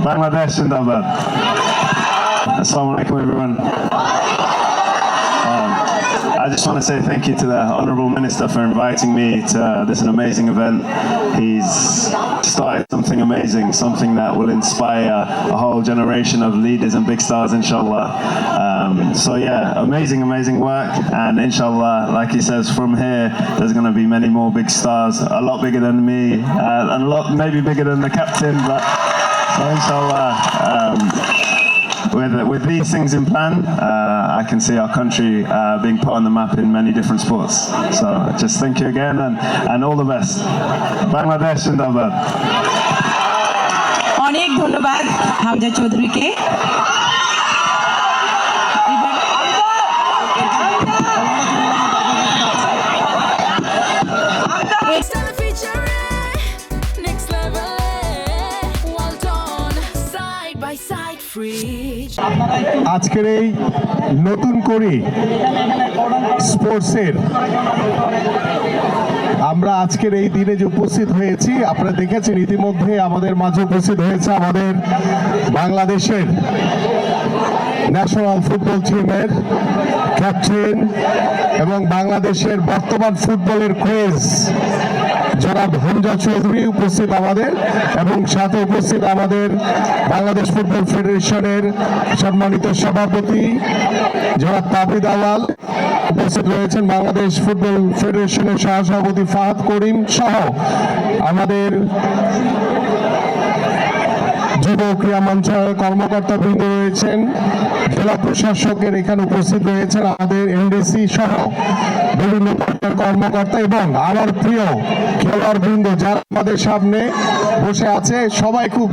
Bangladesh Zindabad. Assalamu alaikum everyone. I just want to say thank you to the Honourable Minister for inviting me to this amazing event. He's started something amazing, something that will inspire a whole generation of leaders and big stars, inshallah. So yeah, amazing work, and inshallah, like he says, from here there's going to be many more big stars, a lot bigger than me, and a lot maybe bigger than the captain, but so inshallah. With these things in plan, I can see our country being put on the map in many different sports. So just thank you again, and all the best. Bangladesh Zindabad. অনেক ধন্যবাদ হামজা চৌধুরীকে। আজকের এই নতুন করে স্পোর্টসের আমরা আজকের এই দিনে যে উপস্থিত হয়েছি, আপনারা দেখেছেন ইতিমধ্যে আমাদের মাঝে উপস্থিত হয়েছে আমাদের বাংলাদেশের ন্যাশনাল ফুটবল টিমের ক্যাপ্টেন এবং বাংলাদেশের বর্তমান ফুটবলের কোচ জনাব হামজা চৌধুরী উপস্থিত আমাদের, এবং সাথে উপস্থিত আমাদের বাংলাদেশ ফুটবল ফেডারেশনের সম্মানিত সভাপতি জনাব তাবিদ আওয়াল, উপস্থিত রয়েছেন বাংলাদেশ ফুটবল ফেডারেশনের সহসভাপতি ফাহাদ করিম সহ আমাদের যুব ক্রীড়া মন্ত্রণালয়ের কর্মকর্তা বৃন্দ রয়েছেন, জেলা প্রশাসকের এখানে উপস্থিত রয়েছেন আমাদের এনডিসি সহ বিভিন্ন পর্যায়ের কর্মকর্তা এবং আমার প্রিয় খেলোয়াড় বৃন্দ যারা আমাদের সামনে বসে আছে। সবাই খুব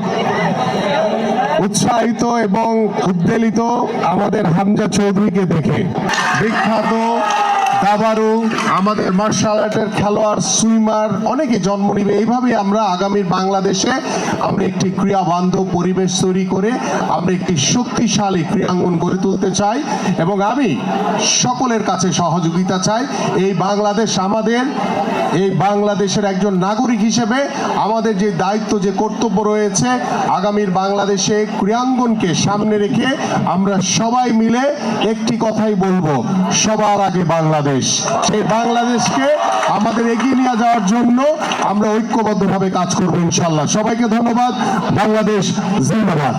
উৎসাহিত এবং উদ্বেলিত আমাদের হামজা চৌধুরীকে দেখে। বিখ্যাত দাবারু, আমাদের মার্শাল আর্টের খেলোয়াড়, সুইমার অনেকে জন্ম নিবে। এইভাবে আমরা আগামীর বাংলাদেশে আমরা একটি ক্রীড়া বান্ধব পরিবেশ তৈরি করে আমরা একটি শক্তিশালী ক্রীড়াঙ্গন গড়ে তুলতে চাই, এবং আমি সকলের কাছে সহযোগিতা চাই। এই বাংলাদেশ আমাদের, এই বাংলাদেশের একজন নাগরিক হিসেবে আমাদের যে দায়িত্ব, যে কর্তব্য রয়েছে, আগামীর বাংলাদেশে ক্রীড়াঙ্গনকে সামনে রেখে আমরা সবাই মিলে একটি কথাই বলবো, সবার আগে বাংলাদেশ। সেই বাংলাদেশকে আমাদের এগিয়ে নিয়ে যাওয়ার জন্য আমরা ঐক্যবদ্ধভাবে কাজ করবো ইনশাআল্লাহ। সবাইকে ধন্যবাদ। বাংলাদেশ জিন্দাবাদ।